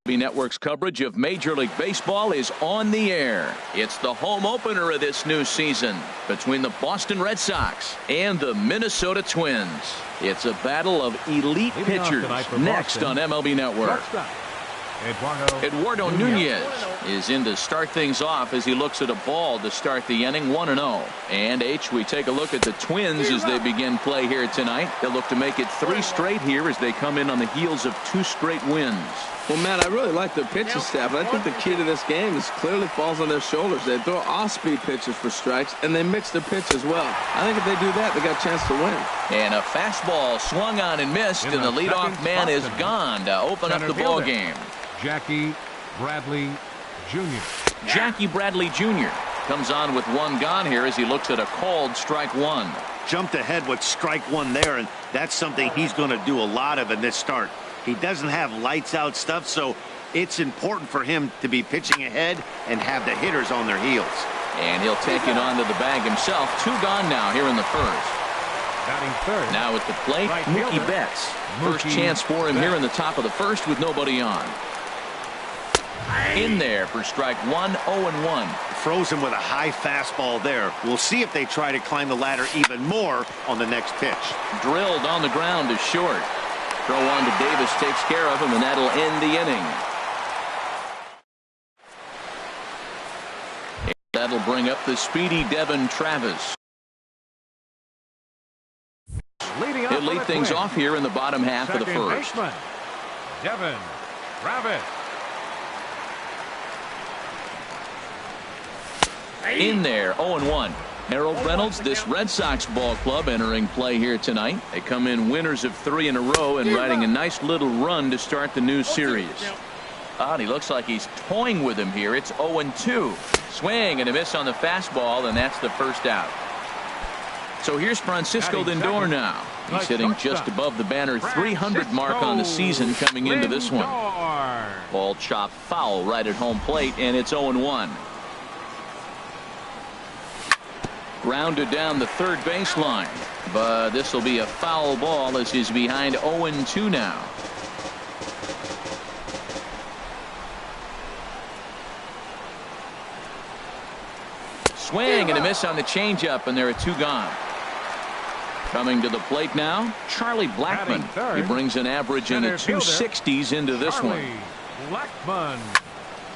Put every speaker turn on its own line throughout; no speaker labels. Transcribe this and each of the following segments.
Network's coverage of Major League Baseball is on the air. It's the home opener of this new season between the Boston Red Sox and the Minnesota Twins. It's a battle of elite pitchers next on MLB Network. Eduardo Nunez is in to start things off as he looks at a ball to start the inning, 1-0. And we take a look at the Twins as they begin play here tonight. They'll look to make it 3 straight here as they come in on the heels of 2 straight wins.
Well, Matt, I really like their pitching staff, and I think the key to this game is clearly falls on their shoulders. They throw off-speed pitches for strikes, and they mix their pitch as well. I think if they do that, they got a chance to win.
And a fastball swung on and missed, and the leadoff man is gone to open up the ball game.
Jackie Bradley Jr.
Jackie Bradley Jr. comes on with 1 gone here as he looks at a called strike 1.
Jumped ahead with strike 1 there, and that's something he's going to do a lot of in this start. He doesn't have lights out stuff, so it's important for him to be pitching ahead and have the hitters on their heels.
And he'll take it onto the bag himself. 2 gone now here in the first.
Batting third.
Now at the plate, Mookie Betts. First chance for him here in the top of the first with nobody on. In there for strike 1, 0-1.
Froze him with a high fastball there. We'll see if they try to climb the ladder even more on the next pitch.
Drilled on the ground to short. Throw on to Davis takes care of him, and that'll end the inning. And that'll bring up the speedy Devin Travis. He'll lead things off here in the bottom half of the first.
Devin Travis.
In there, 0-1. Harold Reynolds, this Red Sox ball club entering play here tonight. They come in winners of 3 in a row and riding a nice little run to start the new series. And he looks like he's toying with him here. It's 0-2. Swing and a miss on the fastball, and that's the first out. So here's Francisco Lindor now. He's hitting just above the banner 300 mark on the season coming into this one. Ball chopped foul right at home plate, and it's 0-1. Grounded down the third baseline, but this will be a foul ball as he's behind 0-2 now. Swing and a miss on the changeup, and there are 2 gone. Coming to the plate now, Charlie Blackmon. He brings an average in the 260s into this one.
Blackmon.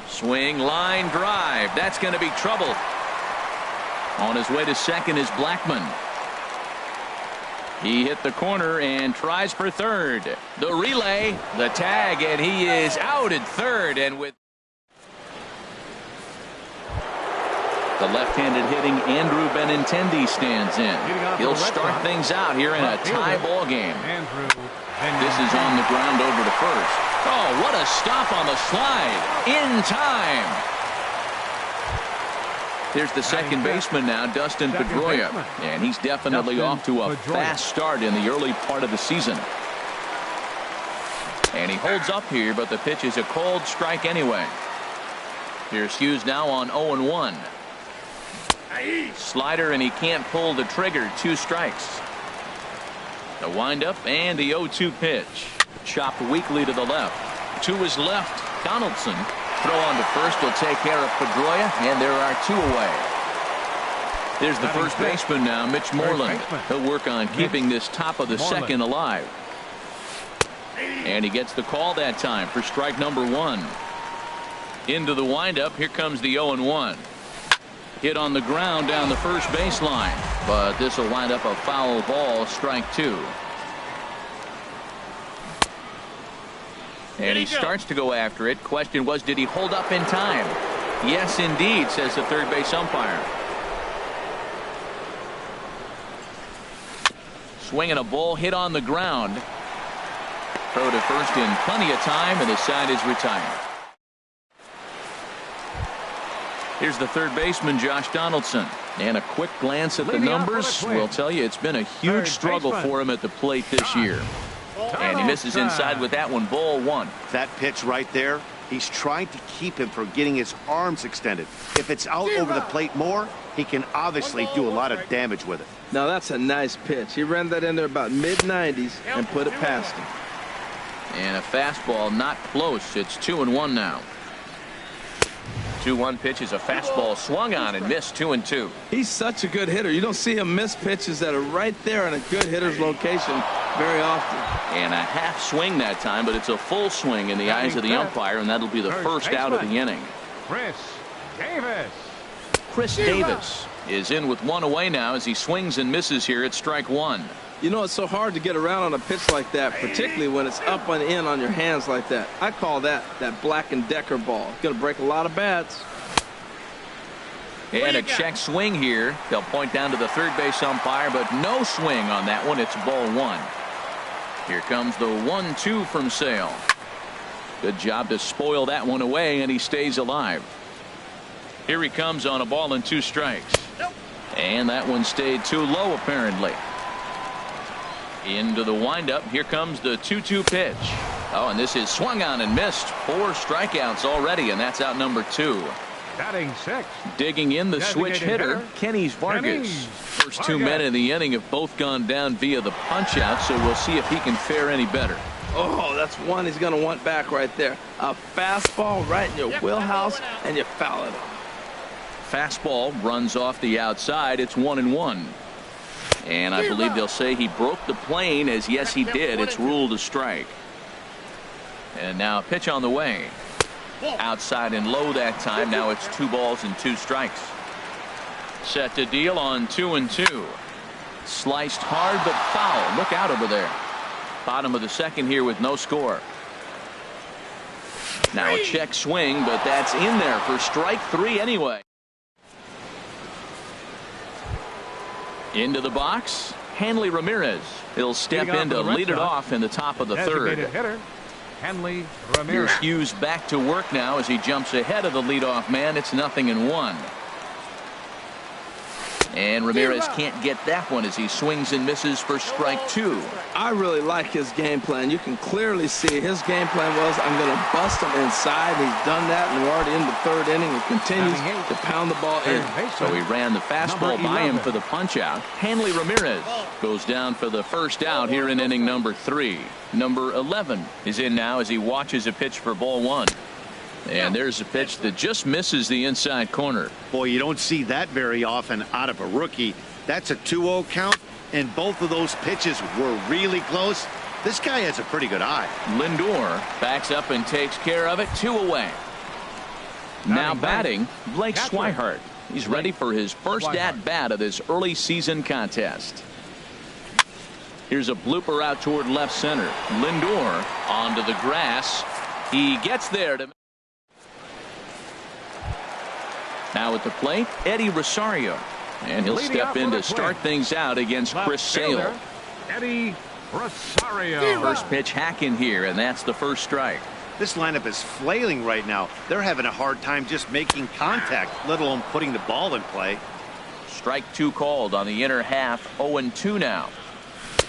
Swing, line drive. That's going to be trouble. On his way to second is Blackmon. He hit the corner and tries for third. The relay, the tag, and he is out at third. And with the left-handed hitting Andrew Benintendi stands in. He'll start things out here in a tie ball game. This is on the ground over to first. Oh, what a stop on the slide. In time. Here's the second baseman now, Dustin Pedroia, and he's definitely off to a fast start in the early part of the season. And he holds up here, but the pitch is a cold strike anyway. Here's Hughes now on 0-1. Slider, and he can't pull the trigger. 2 strikes. The windup and the 0-2 pitch. Chopped weakly to the left. To his left, Donaldson. Throw on to first will take care of Pedroia, and there are 2 away. There's the first baseman now, Mitch Moreland. He'll work on keeping this top of the second alive. And he gets the call that time for strike number 1. Into the windup, here comes the 0-1. Hit on the ground down the first baseline, but this will wind up a foul ball, strike 2. And he starts to go after it. Question was, did he hold up in time? Yes, indeed, says the third base umpire. Swinging a ball, hit on the ground. Throw to first in plenty of time, and the side is retired. Here's the third baseman, Josh Donaldson. And a quick glance at the numbers will tell you it's been a huge struggle for him at the plate this year. And he misses inside with that one, ball 1.
That pitch right there, he's trying to keep him from getting his arms extended. If it's out over the plate more, he can obviously do a lot of damage with it.
Now that's a nice pitch. He ran that in there about mid-90s and put it past him.
And a fastball not close. It's 2-1 now. 2-1 pitch is a fastball swung on and missed. 2-2.
He's such a good hitter. You don't see him miss pitches that are right there in a good hitter's location very often.
And a half swing that time, but it's a full swing in the eyes of the umpire, and that'll be the first out of the inning. Chris Davis is in with one away now as he swings and misses here at strike one.
You know, it's so hard to get around on a pitch like that, particularly when it's up and in on your hands like that. I call that Black & Decker ball. It's going to break a lot of bats.
And a check swing here. They'll point down to the third base umpire, but no swing on that one. It's ball one. Here comes the 1-2 from Sale. Good job to spoil that one away, and he stays alive. Here he comes on a ball and 2 strikes. And that one stayed too low apparently. Into the windup. Here comes the 2-2 pitch. Oh, and this is swung on and missed. 4 strikeouts already, and that's out number 2.
Batting 6.
Digging in the switch hitter, Kenny's Vargas. First 2 men in the inning have both gone down via the punch out, so we'll see if he can fare any better.
Oh, that's one he's going to want back right there. A fastball right in your wheelhouse, and you foul it off.
Fastball runs off the outside. It's 1-1. And I believe they'll say he broke the plane, as yes he did. It's ruled a strike. And now a pitch on the way. Outside and low that time. Now it's 2 balls and 2 strikes. Set to deal on 2-2. Sliced hard but foul. Look out over there. Bottom of the second here with no score. Now a check swing, but that's in there for strike 3 anyway. Into the box, Hanley Ramirez. He'll step in to lead it off in the top of the third.
Hitter, Hanley Ramirez.
Here's Hughes back to work now as he jumps ahead of the leadoff man. It's 0-1. And Ramirez can't get that one as he swings and misses for strike 2.
I really like his game plan. You can clearly see his game plan was, I'm going to bust him inside. He's done that, and we're already in the third inning. He continues to pound the ball in.
So he ran the fastball by him for the punch out. Hanley Ramirez goes down for the first out here in inning number 3. Number 11 is in now as he watches a pitch for ball 1. And there's a pitch that just misses the inside corner.
Boy, you don't see that very often out of a rookie. That's a 2-0 count, and both of those pitches were really close. This guy has a pretty good eye.
Lindor backs up and takes care of it. 2 away. Now batting, Blake Swihart. He's ready for his first at-bat of this early season contest. Here's a blooper out toward left center. Lindor onto the grass. He gets there to... Now at the plate, Eddie Rosario. And he'll step in to start things out against Chris Sale.
Eddie Rosario.
First pitch hack in here, and that's the first strike.
This lineup is flailing right now. They're having a hard time just making contact, let alone putting the ball in play.
Strike 2 called on the inner half. 0-2 now.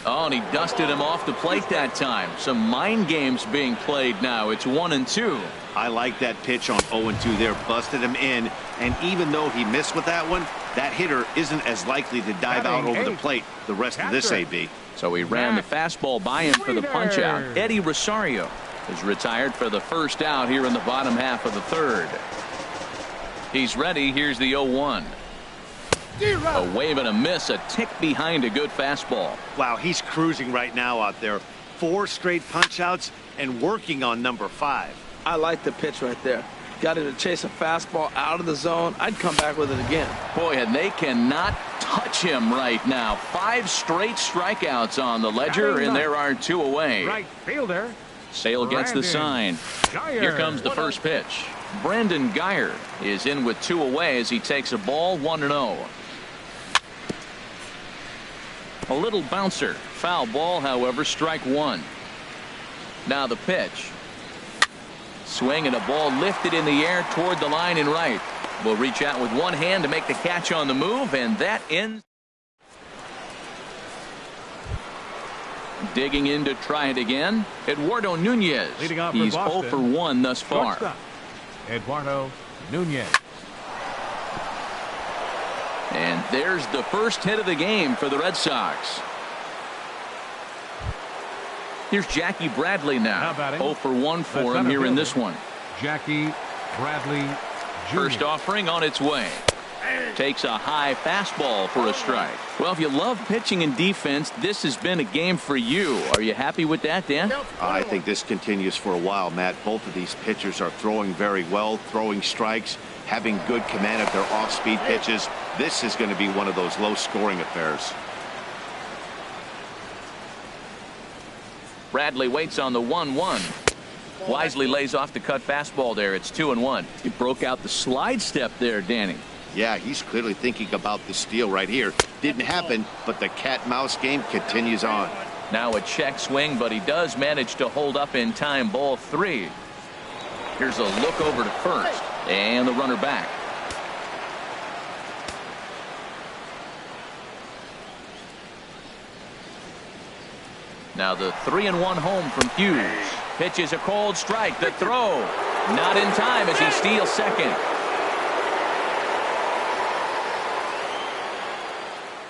Oh, and he dusted him off the plate that time. Some mind games being played now. It's 1-2.
I like that pitch on 0-2 there. Busted him in. And even though he missed with that one, that hitter isn't as likely to dive out over the plate the rest of this AB.
So he ran the fastball by him for the punch out. Eddie Rosario is retired for the first out here in the bottom half of the third. He's ready. Here's the 0-1. A wave and a miss, a tick behind a good fastball.
Wow, he's cruising right now out there. 4 straight punch outs and working on number 5.
I like the pitch right there. Got him to chase a fastball out of the zone. I'd come back with it again.
Boy, and they cannot touch him right now. 5 straight strikeouts on the ledger, and there are 2 away.
Right fielder.
Sale gets the sign. Here comes the first pitch. Brandon Geyer is in with 2 away as he takes a ball. 1-0. A little bouncer. Foul ball, however, strike 1. Now the pitch. Swing and a ball lifted in the air toward the line and right. Will reach out with one hand to make the catch on the move, and that ends. Digging in to try it again, Eduardo Nunez. He's 0 for 1 thus far.
Eduardo Nunez.
And there's the first hit of the game for the Red Sox. Here's Jackie Bradley now. 0 for 1 for him here in this one.
Jackie Bradley Jr.
First offering on its way. Takes a high fastball for a strike. Well, if you love pitching and defense, this has been a game for you. Are you happy with that, Dan?
I think this continues for a while, Matt. Both of these pitchers are throwing very well, throwing strikes, having good command of their off-speed pitches. This is going to be one of those low-scoring affairs.
Bradley waits on the 1-1. Wisely lays off the cut fastball there. It's 2-1. He broke out the slide step there, Danny.
Yeah, he's clearly thinking about the steal right here. Didn't happen, but the cat-mouse game continues on.
Now a check swing, but he does manage to hold up in time. Ball 3. Here's a look over to first, and the runner back. Now the 3-1 home from Hughes. Pitch is a cold strike. The throw not in time as he steals second.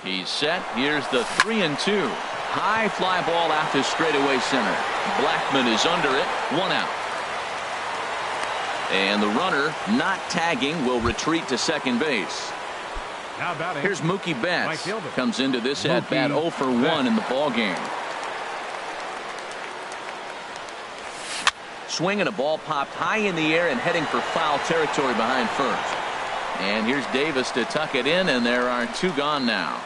He's set. Here's the 3-2. High fly ball out to straightaway center. Blackman is under it. 1 out. And the runner, not tagging, will retreat to second base.
Now batting.
Here's Mookie Betts.
Right fielder.
Comes into this at bat 0 for 1 in the ball game. Swing and a ball popped high in the air and heading for foul territory behind first. And here's Davis to tuck it in, and there are 2 gone now.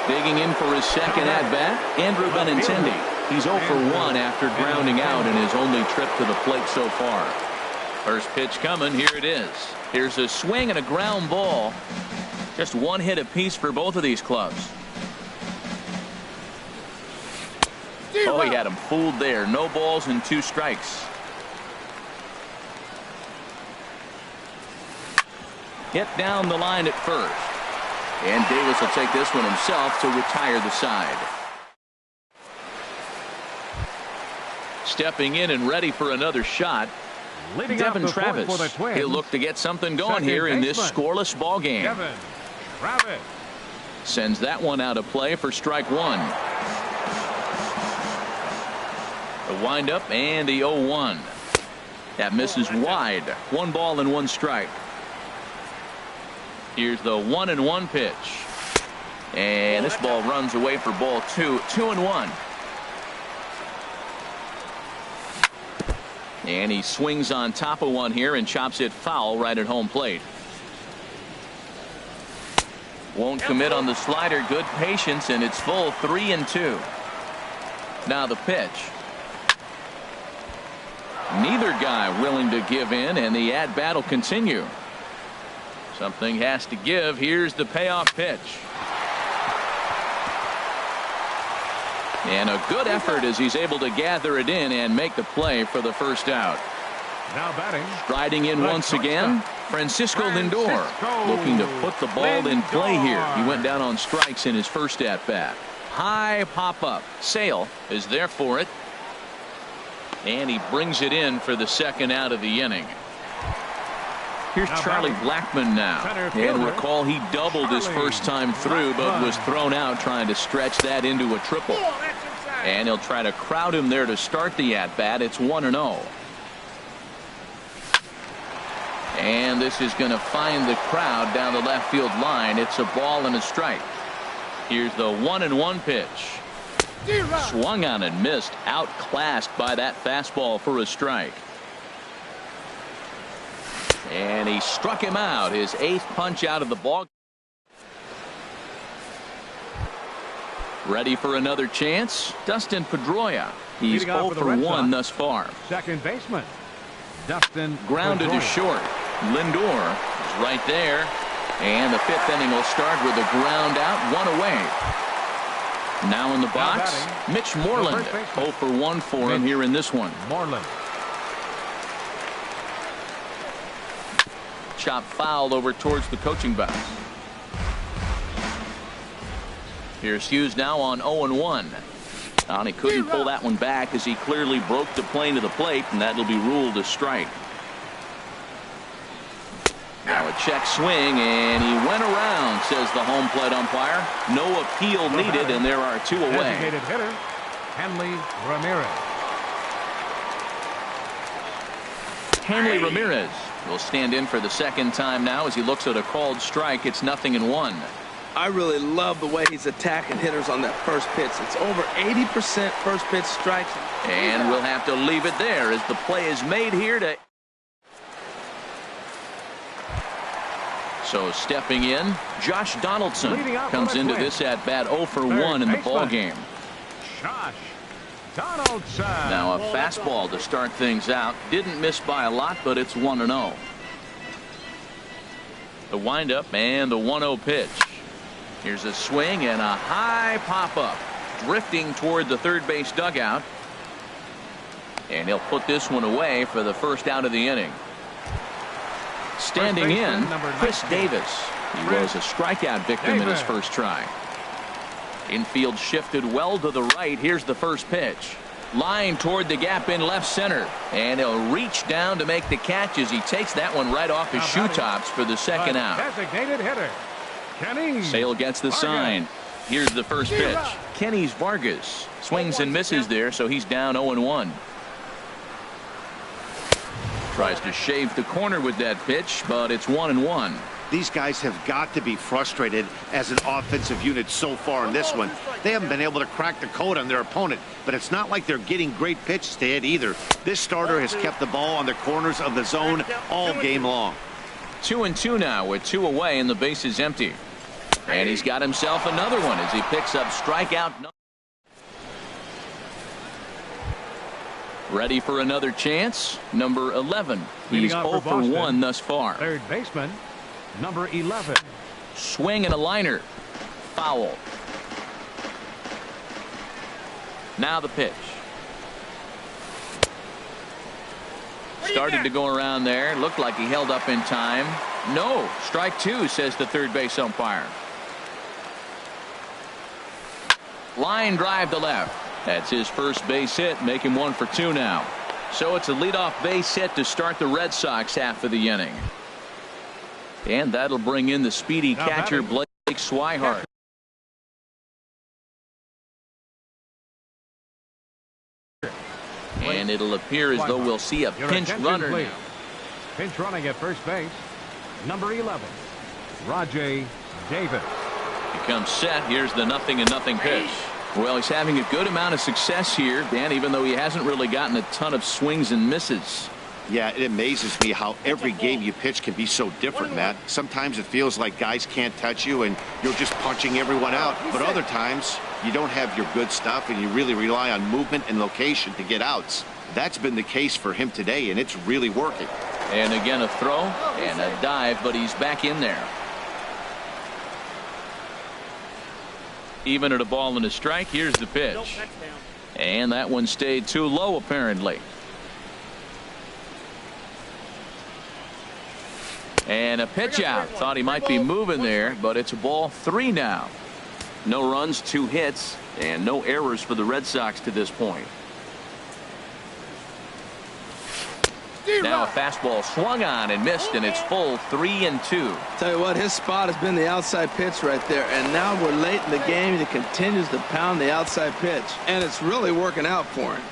Digging in for his second at-bat, Andrew Benintendi. He's 0 for 1 after grounding out in his only trip to the plate so far. First pitch coming. Here it is. Here's a swing and a ground ball. Just 1 hit apiece for both of these clubs. Oh, he had him fooled there. No balls and 2 strikes. Hit down the line at first. And Davis will take this one himself to retire the side. Stepping in and ready for another shot, Devin Travis. He'll look to get something going here in this scoreless ball game.
Devin Travis
sends that one out of play for strike 1. The windup and the 0-1. That misses wide. 1 ball and 1 strike. Here's the 1-1 pitch. And this ball runs away for ball 2. 2-1. And he swings on top of one here and chops it foul right at home plate. Won't commit on the slider. Good patience, and it's full. 3-2. Now the pitch. Neither guy willing to give in, and the at-bat will continue. Something has to give. Here's the payoff pitch. And a good effort as he's able to gather it in and make the play for the first out.
now batting.
Striding in once again, Francisco Lindor, looking to put the ball in play here. He went down on strikes in his first at-bat. High pop-up. Sale is there for it. And he brings it in for the second out of the inning. Here's Charlie Blackmon now. And recall he doubled his first time through, but was thrown out trying to stretch that into a triple. And he'll try to crowd him there to start the at-bat. It's 1-0. And this is going to find the crowd down the left field line. It's a ball and a strike. Here's the 1-1 pitch. Swung on and missed. Outclassed by that fastball for a strike. And he struck him out. His 8th punch out of the ball. Ready for another chance? Dustin Pedroia. He's 0 for 1 thus far.
Second baseman Dustin
grounded to short. Lindor is right there. And the 5th inning will start with a ground out, 1 away. Now in the box, Mitch Moreland. 0 for 1 for him here in this one.
Moreland.
Chop fouled over towards the coaching box. Here's Hughes now on 0-1. And he couldn't pull that one back as he clearly broke the plane to the plate, and that'll be ruled a strike. Now a check swing, and he went around, says the home plate umpire. No appeal needed, and there are 2 away.
Designated hitter, Hanley Ramirez.
Hanley Ramirez will stand in for the second time now as he looks at a called strike. It's 0-1.
I really love the way he's attacking hitters on that first pitch. It's over 80% first pitch strikes.
And we'll have to leave it there as the play is made here to. So stepping in, Josh Donaldson comes into this at bat 0 for 1 in the ball game.
Josh Donaldson.
Now a fastball to start things out. Didn't miss by a lot, but it's 1-0. The windup and the 1-0 pitch. Here's a swing and a high pop-up. Drifting toward the third base dugout. And he'll put this one away for the first out of the inning. Standing in, Chris Davis. He was a strikeout victim in his first try. Infield shifted well to the right. Here's the first pitch. Line toward the gap in left center. And he'll reach down to make the catch as he takes that one right off his shoe tops for the second out.
Designated hitter, Kenny
Sale gets the sign. Here's the first pitch. Kenny's Vargas swings and misses there, so he's down 0-1. Tries to shave the corner with that pitch, but it's 1-1.
These guys have got to be frustrated as an offensive unit so far in this one. They haven't been able to crack the code on their opponent, but it's not like they're getting great pitches to hit either. This starter has kept the ball on the corners of the zone all game long.
2-2 now with 2 away and the base is empty. And he's got himself another one as he picks up strikeout. Ready for another chance. Number 11. He's 0 for 1 thus far.
Third baseman, number 11.
Swing and a liner. Foul. Now the pitch. Started to go around there. Looked like he held up in time. No. Strike 2, says the third base umpire. Line drive to left. That's his first base hit. Make him 1 for 2 now. So it's a leadoff base hit to start the Red Sox half of the inning. And that'll bring in the speedy catcher Blake Swihart. And it'll appear as though we'll see a pinch runner now.
Pinch running at first base, number 11, Rajay Davis.
He comes set. Here's the 0-0 pitch. Well, he's having a good amount of success here, Dan, even though he hasn't really gotten a ton of swings and misses.
Yeah, it amazes me how every game you pitch can be so different, Matt. Sometimes it feels like guys can't touch you and you're just punching everyone out. But other times you don't have your good stuff and you really rely on movement and location to get outs. That's been the case for him today, and it's really working.
And again, a throw and a dive, but he's back in there. Even at a ball and a strike, here's the pitch. And that one stayed too low, apparently. And a pitch out. Thought he might be moving there, but it's a ball 3 now. No runs, 2 hits, and no errors for the Red Sox to this point. Now a fastball swung on and missed, and it's full 3-2.
Tell you what, his spot has been the outside pitch right there, and now we're late in the game and he continues to pound the outside pitch, and it's really working out for him.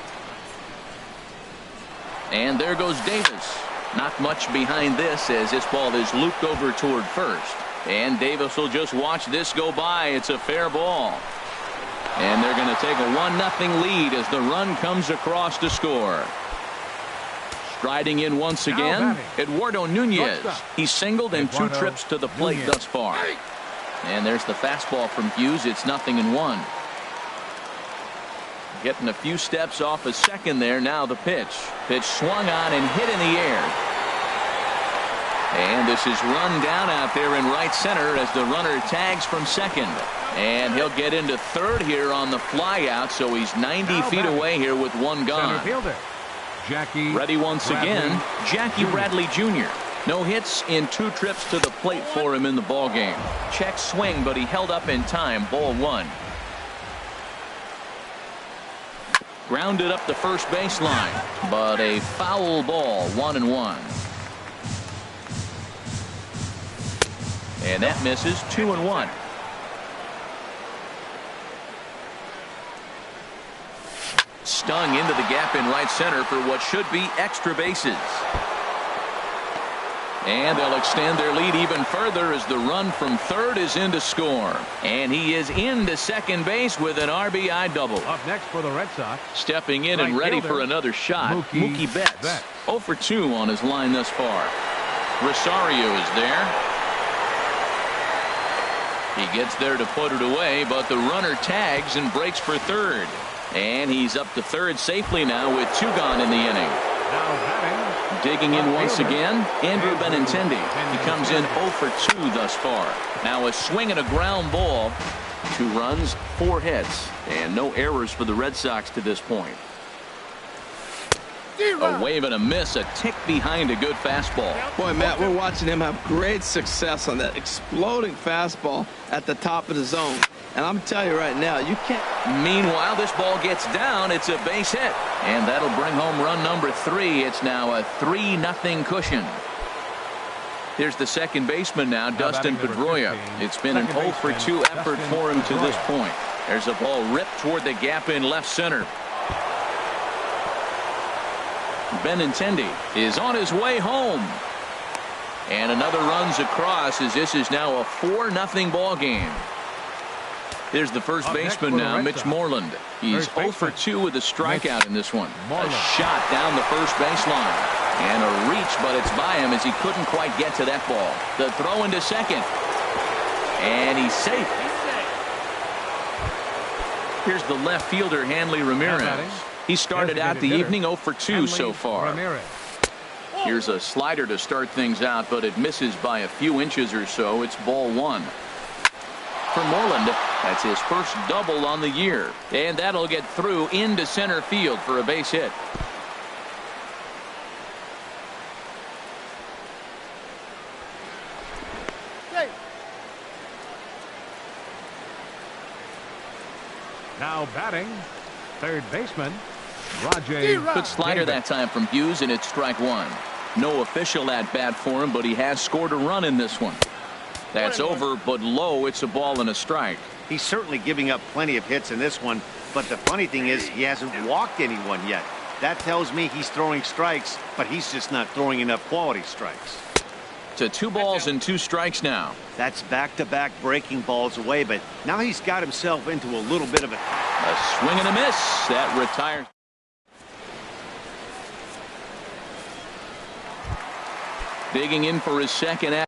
And there goes Davis. Not much behind this as this ball is looped over toward first. And Davis will just watch this go by. It's a fair ball. And they're going to take a 1-0 lead as the run comes across to score. Striding in once again, Eduardo Nunez. He's singled in 2 trips to the plate thus far. And there's the fastball from Hughes. It's 0-1. Getting a few steps off a second there. Now the pitch. Pitch swung on and hit in the air. And this is run down out there in right center as the runner tags from second. And he'll get into third here on the fly out, so he's 90 feet away here with 1 gone. Ready once again, Jackie Bradley Jr. No hits in 2 trips to the plate for him in the ball game. Check swing, but he held up in time. Ball 1. Grounded up the first baseline, but a foul ball. 1-1. And that misses. 2-1. Stung into the gap in right center for what should be extra bases. And they'll extend their lead even further as the run from third is in to score. And he is into second base with an RBI double.
Up next for the Red Sox.
Stepping in and ready for another shot, Mookie Betts. 0 for 2 on his line thus far. Rosario is there. He gets there to put it away, but the runner tags and breaks for third. And he's up to third safely now with 2 gone in the inning.
Now batting.
Digging in once again, Andrew Benintendi. He comes in 0 for 2 thus far. Now a swing and a ground ball. 2 runs, 4 hits, and no errors for the Red Sox to this point. A wave and a miss, a tick behind a good fastball.
Boy, Matt, we're watching him have great success on that exploding fastball at the top of the zone. And I'm telling you right now, you can't.
Meanwhile, this ball gets down. It's a base hit. And that'll bring home run number 3. It's now a 3-0 cushion. Here's the second baseman now, Dustin Pedroia. It's been an 0 for 2 effort for him to this point. There's a ball ripped toward the gap in left center. Benintendi is on his way home. And another runs across as this is now a 4-0 ball game. Here's the first baseman now, Mitch Moreland. He's 0 for 2 with a strikeout in this one. A shot down the first baseline. And a reach, but it's by him as he couldn't quite get to that ball. The throw into second. And he's safe. Here's the left fielder, Hanley Ramirez. He started out the evening 0 for 2 so far. Here's a slider to start things out, but it misses by a few inches or so. It's ball 1. For Moreland, that's his first double on the year. And that'll get through into center field for a base hit.
Now batting, third baseman, Rajay.
Good slider that time from Hughes, and it's strike 1. No official at bat for him, but he has scored a run in this one. That's over, but low. It's a ball and a strike.
He's certainly giving up plenty of hits in this one, but the funny thing is he hasn't walked anyone yet. That tells me he's throwing strikes, but he's just not throwing enough quality strikes.
To 2 balls and 2 strikes now.
That's back-to-back breaking balls away, but now he's got himself into a little bit of a
swing and a miss. That retires. Digging in for his second out.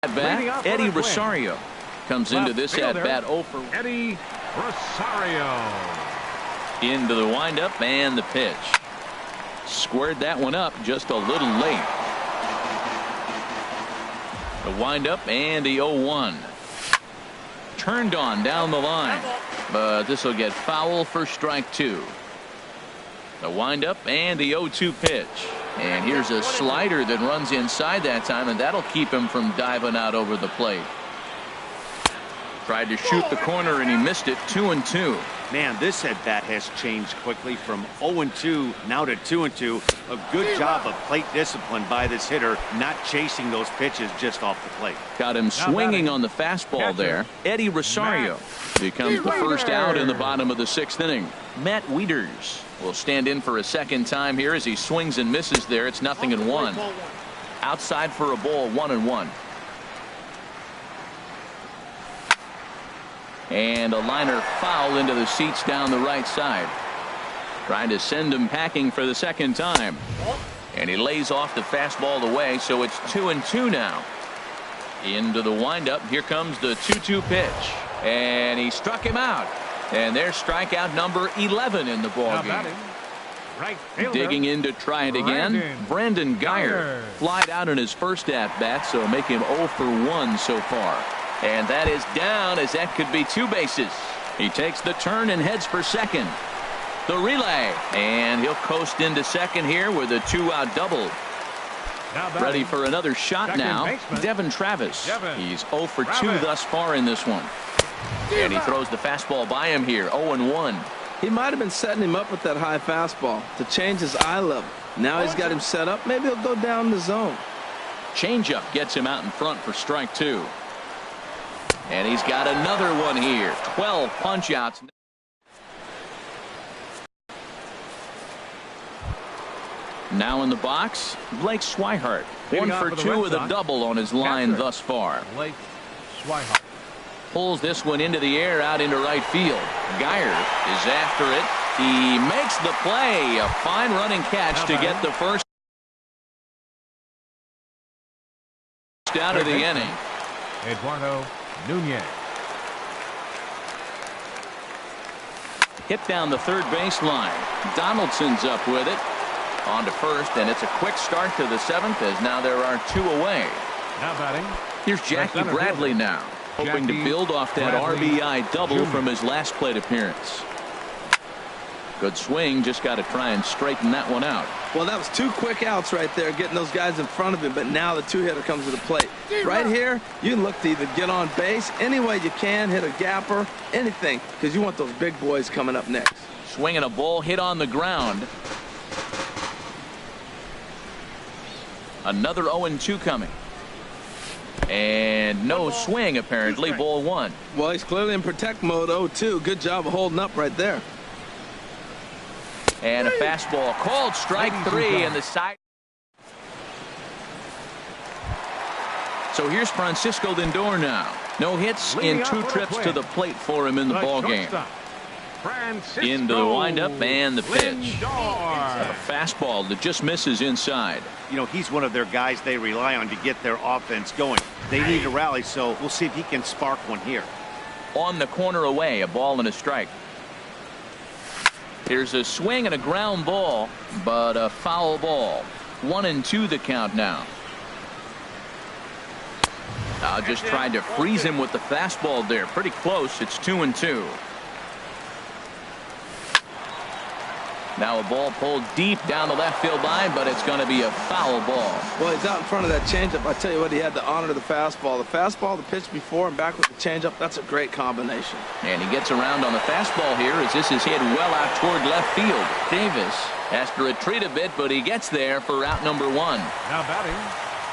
Bat, Eddie Rosario comes into this at bat 0 for
Eddie Rosario.
Into the windup and the pitch. Squared that one up just a little late. The windup and the 0-1. Turned on down the line, but this will get foul for strike 2. The windup and the 0-2 pitch. And here's a slider that runs inside that time, and that'll keep him from diving out over the plate. Tried to shoot the corner, and he missed it. 2-2.
Man, this at bat has changed quickly from 0-2 now to 2-2. A good job of plate discipline by this hitter, not chasing those pitches just off the plate.
Got him swinging on the fastball there. Eddie Rosario becomes the first out in the bottom of the 6th inning. Matt Wieters will stand in for a second time here as he swings and misses there. It's 0-1. Outside for a ball, 1-1. And a liner foul into the seats down the right side. Trying to send him packing for the second time. And he lays off the fastball away, so it's 2-2 now. Into the windup. Here comes the 2-2 pitch. And he struck him out. And there's strikeout number 11 in the ballgame.
Right
digging in to try it again. Brandon Guyer flied out in his first at-bat, so make him 0 for 1 so far. And that is down as that could be 2 bases. He takes the turn and heads for second. The relay, and he'll coast into second here with a 2-out double. Ready for another shot now. Devin Travis. He's 0 for 2 thus far in this one. And he throws the fastball by him here, 0-1.
He might have been setting him up with that high fastball to change his eye level. Now he's got him set up. Maybe he'll go down the zone.
Changeup gets him out in front for strike 2. And he's got another one here. 12 punch-outs. Now in the box, Blake Swihart. 1 for 2 with a double on his line thus far.
Blake Swihart
pulls this one into the air out into right field. Geyer is after it. He makes the play. A fine running catch to get the first out of the inning.
Eduardo Nunez.
Hit down the third baseline. Donaldson's up with it. On to first, and it's a quick start to the 7th as now there are 2 away.
Now batting.
Here's Jackie Bradley now, hoping to build off that RBI double from his last plate appearance. Good swing, just got to try and straighten that one out.
Well, that was 2 quick outs right there, getting those guys in front of him, but now the 2-hitter comes to the plate. Right here, you look to either get on base any way you can, hit a gapper, anything, because you want those big boys coming up next.
Swinging a ball hit on the ground. Another 0-2 coming. And no swing, apparently. Ball 1.
Well, he's clearly in protect mode. 0-2. Good job of holding up right there.
And a fastball called strike 3 and the side. So here's Francisco Lindor now. No hits in 2 trips to the plate for him in the ball game. Into the windup and the pitch. A fastball that just misses inside.
You know, he's one of their guys they rely on to get their offense going. They need a rally, so we'll see if he can spark one here.
On the corner away, a ball and a strike. Here's a swing and a ground ball, but a foul ball. 1-2 the count now. Just tried to freeze him with the fastball there. Pretty close. It's 2-2. Now a ball pulled deep down the left field line, but it's going to be a foul ball.
Well, he's out in front of that changeup. I tell you what, he had to honor the fastball. The fastball, the pitch before, and back with the changeup, that's a great combination.
And he gets around on the fastball here as this is hit well out toward left field. Davis has to retreat a bit, but he gets there for out number 1.
Now batting.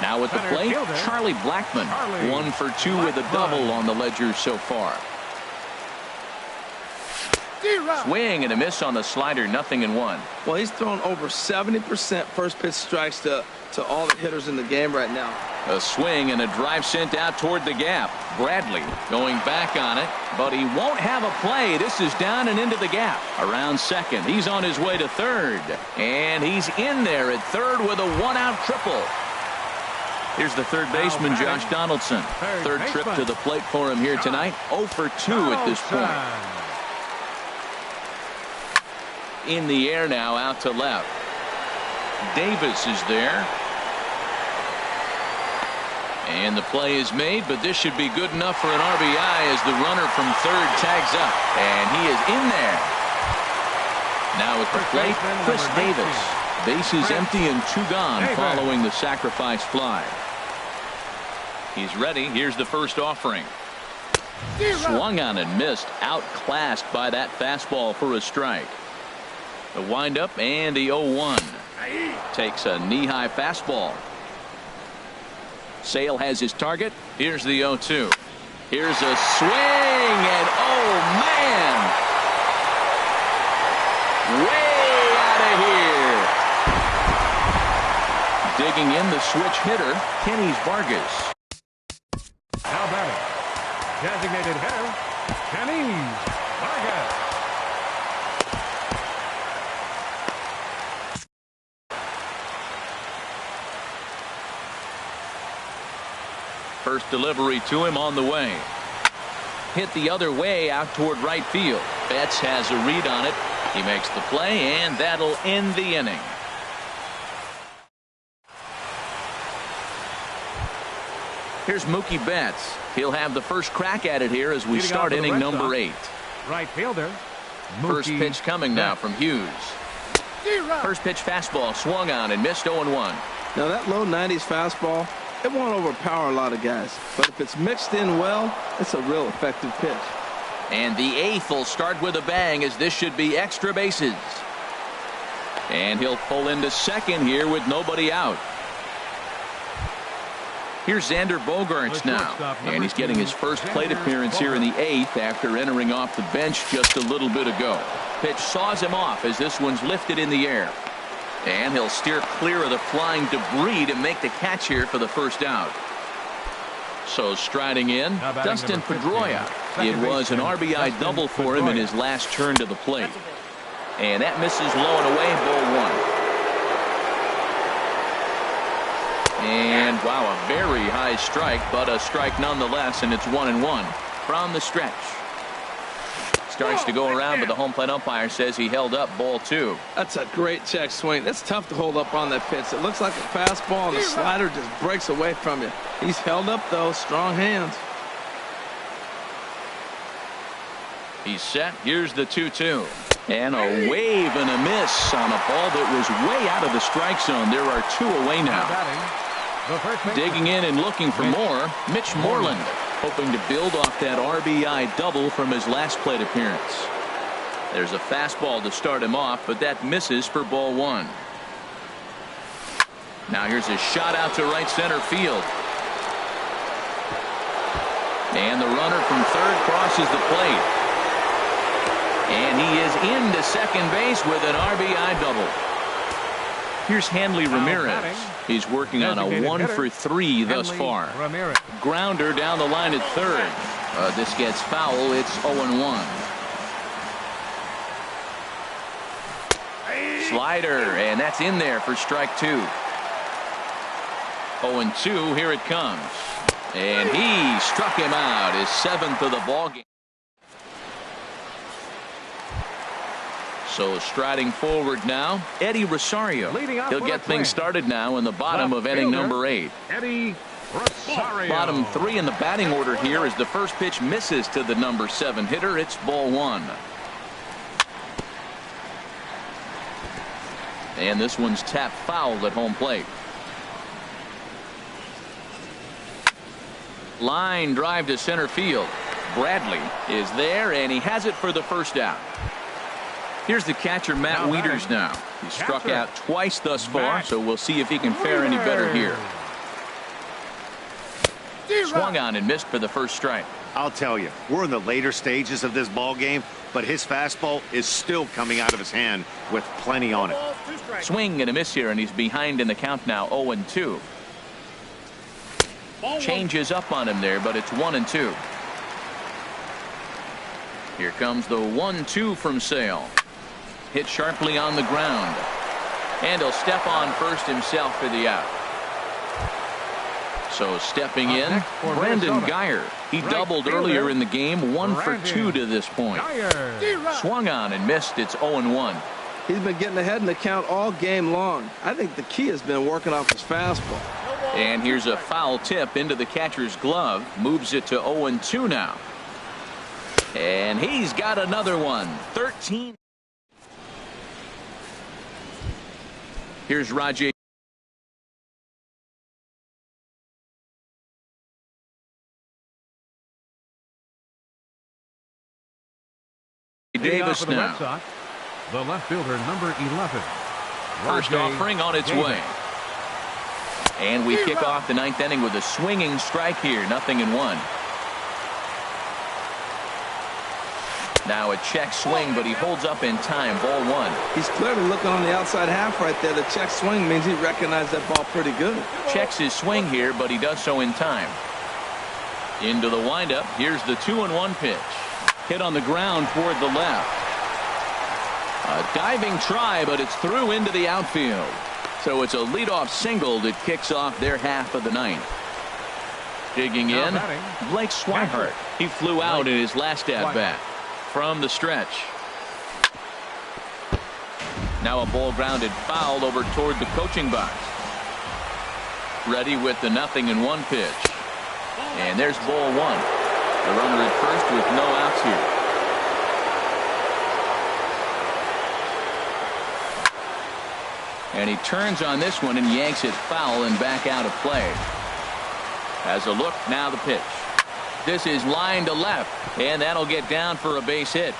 Now with the plate, Charlie Blackmon. 1 for 2 with a double on the ledger so far. Swing and a miss on the slider, 0-1.
Well, he's thrown over 70% first pitch strikes to all the hitters in the game right now.
A swing and a drive sent out toward the gap. Bradley going back on it, but he won't have a play. This is down and into the gap. Around second. He's on his way to third. And he's in there at third with a 1-out triple. Here's the third baseman, Josh Donaldson. Third trip to the plate for him here tonight. 0 for 2 at this point. In the air now, out to left. Davis is there. And the play is made, but this should be good enough for an RBI as the runner from third tags up. And he is in there. Now at the plate, Chris Davis. Bases empty and 2 gone following the sacrifice fly. He's ready. Here's the first offering. Swung on and missed. Outclassed by that fastball for a strike. The windup and the 0-1. Takes a knee-high fastball. Sale has his target. Here's the 0-2. Here's a swing, and oh man! Way out of here. Digging in the switch hitter, Kenny Vargas.
Now batting, designated hitter, Kenny Vargas.
First delivery to him on the way. Hit the other way out toward right field. Betts has a read on it. He makes the play, and that'll end the inning. Here's Mookie Betts. He'll have the first crack at it here as we start inning number 8.
Right fielder.
First pitch coming now from Hughes. First pitch fastball swung on and missed 0-1.
Now that low 90s fastball, it won't overpower a lot of guys. But if it's mixed in well, it's a real effective pitch.
And the eighth will start with a bang, as this should be extra bases. And he'll pull into second here with nobody out. Here's Xander Bogaerts now, and he's getting his first plate appearance here in the eighth after entering off the bench just a little bit ago. Pitch saws him off as this one's lifted in the air. And he'll steer clear of the flying debris to make the catch here for the first out. So striding in, Dustin Pedroia. It was an RBI double for him in his last turn to the plate. And that misses low and away, ball one. And wow, a very high strike, but a strike nonetheless, and it's 1-1 from the stretch. Starts to go around, but the home plate umpire says he held up, ball two.
That's a great check swing. That's tough to hold up on that pitch. It looks like a fastball, and the slider just breaks away from you. He's held up, though. Strong hands.
He's set. Here's the 2-2. And a wave and a miss on a ball that was way out of the strike zone. There are two away now. Digging in and looking for more, Mitch Moreland, hoping to build off that RBI double from his last plate appearance. There's a fastball to start him off, but that misses for ball one. Now here's a shot out to right center field. And the runner from third crosses the plate. And he is into second base with an RBI double. Here's Hanley Ramirez. He's working on a 1-for-3 thus far. Grounder down the line at third. This gets foul. It's 0-1. Slider, and that's in there for strike two. 0-2. Here it comes. And he struck him out, his seventh of the ballgame. So striding forward now, Eddie Rosario. He'll get things started now in the bottom of inning number 8.
Eddie Rosario.
Bottom 3 in the batting order here as the first pitch misses to the number 7 hitter. It's ball one. And this one's tapped foul at home plate. Line drive to center field. Bradley is there, and he has it for the first out. Here's the catcher, Matt Wieters now. He's struck out twice thus far, so we'll see if he can fare any better here. Swung on and missed for the first strike.
I'll tell you, we're in the later stages of this ball game, but his fastball is still coming out of his hand with plenty on it.
Swing and a miss here, and he's behind in the count now, 0-2. Changes up on him there, but it's 1-2. Here comes the 1-2 from Sale. Hit sharply on the ground. And he'll step on first himself for the out. So stepping in, Brandon Guyer. He doubled earlier in the game, 1 for 2 to this point. Swung on and missed. It's 0-1.
He's been getting ahead in the count all game long. I think the key has been working off his fastball.
And here's a foul tip into the catcher's glove. Moves it to 0-2 now. And he's got another one. 13. Here's Rajay Davis now.
The left fielder, number 11.
First offering on its way. And we kick off the 9th inning with a swinging strike here. 0-1. Now a check swing, but he holds up in time. Ball one.
He's clearly looking on the outside half right there. The check swing means he recognized that ball pretty good.
Checks his swing here, but he does so in time. Into the windup. Here's the 2-1 pitch. Hit on the ground toward the left. A diving try, but it's through into the outfield. So it's a leadoff single that kicks off their half of the ninth. Digging in, Blake Swihart. He flew out in his last at-bat from the stretch. Now a ball grounded foul over toward the coaching box. Ready with the 0-1 pitch. And there's ball one. The runner at first with no outs here. And he turns on this one and yanks it foul and back out of play. Has a look, now the pitch. This is line to left, and that'll get down for a base hit.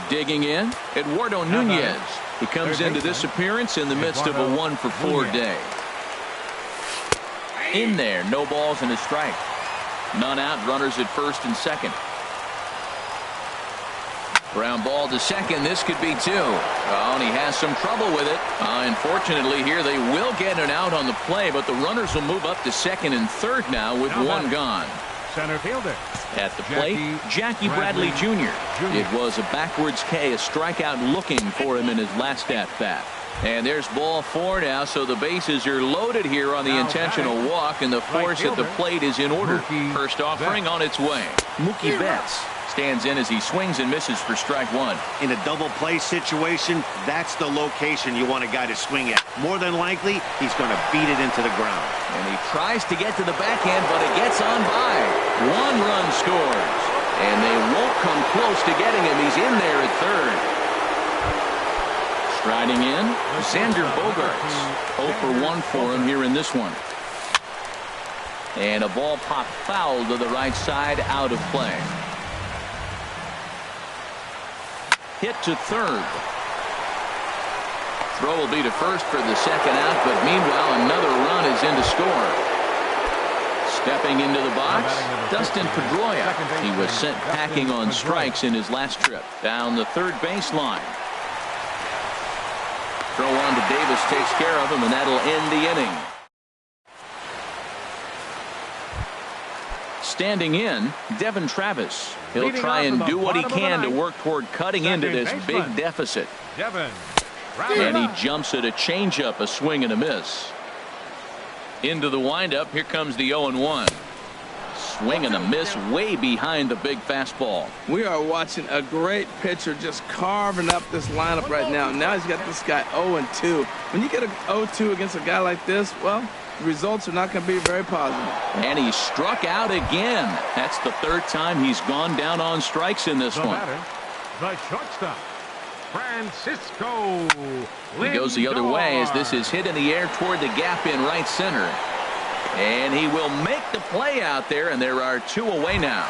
Digging in, Eduardo Nunez. He comes into this appearance in the midst of a 1-for-4 day. In there, no balls and a strike. None out, runners at first and second. Ground ball to second. This could be two. Oh, and he has some trouble with it. Unfortunately, here they will get an out on the play, but the runners will move up to second and third now with one gone.
Center fielder.
At the plate, Jackie Bradley Jr. It was a backwards K, a strikeout looking for him in his last at-bat. And there's ball four now, so the bases are loaded here on the intentional walk, and the force at the plate is in order. First offering on its way. Mookie Betts stands in as he swings and misses for strike one.
In a double play situation, that's the location you want a guy to swing at. More than likely, he's going to beat it into the ground.
And he tries to get to the backhand, but it gets on by. One run scores. And they won't come close to getting him. He's in there at third. Striding in, Xander Bogaerts. 0 for 1 for him here in this one. And a ball popped foul to the right side, out of play. Hit to third. Throw will be to first for the second out, but meanwhile another run is in to score. Stepping into the box, Dustin Pedroia. He was sent packing on strikes in his last trip. Down the third baseline. Throw on to Davis takes care of him, and that'll end the inning. Standing in, Devin Travis. He'll try and do what he can to work toward cutting into this big deficit. And he jumps at a changeup, a swing and a miss. Into the windup, here comes the 0-1. Swing and a miss way behind the big fastball.
We are watching a great pitcher just carving up this lineup right now. Now he's got this guy 0-2. When you get a 0-2 against a guy like this, well, the results are not going to be very positive.
And he struck out again. That's the third time he's gone down on strikes in this one.
The shortstop, Francisco.
He goes the other way as this is hit in the air toward the gap in right center. And he will make the play out there, and there are two away now.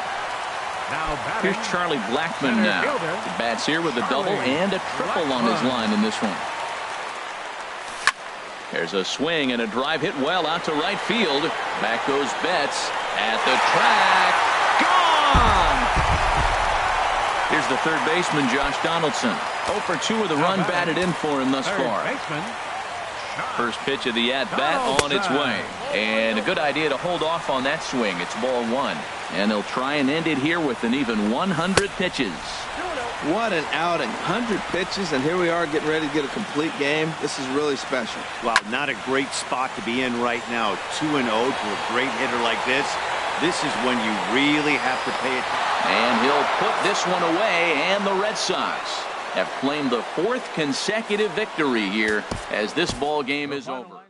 Here's Charlie Blackmon now. He bats here with a double and a triple on his line in this one. There's a swing and a drive hit well out to right field. Back goes Betts at the track. Gone! Here's the third baseman, Josh Donaldson. 0 for 2 with a run batted in for him thus far. First pitch of the at-bat on its way. And a good idea to hold off on that swing. It's ball one. And they'll try and end it here with an even 100 pitches.
What an outing. 100 pitches, and here we are getting ready to get a complete game. This is really special.
Wow, not a great spot to be in right now. 2-0 to a great hitter like this. This is when you really have to pay attention.
And he'll put this one away, and the Red Sox have claimed the 4th consecutive victory here as this ball game is over.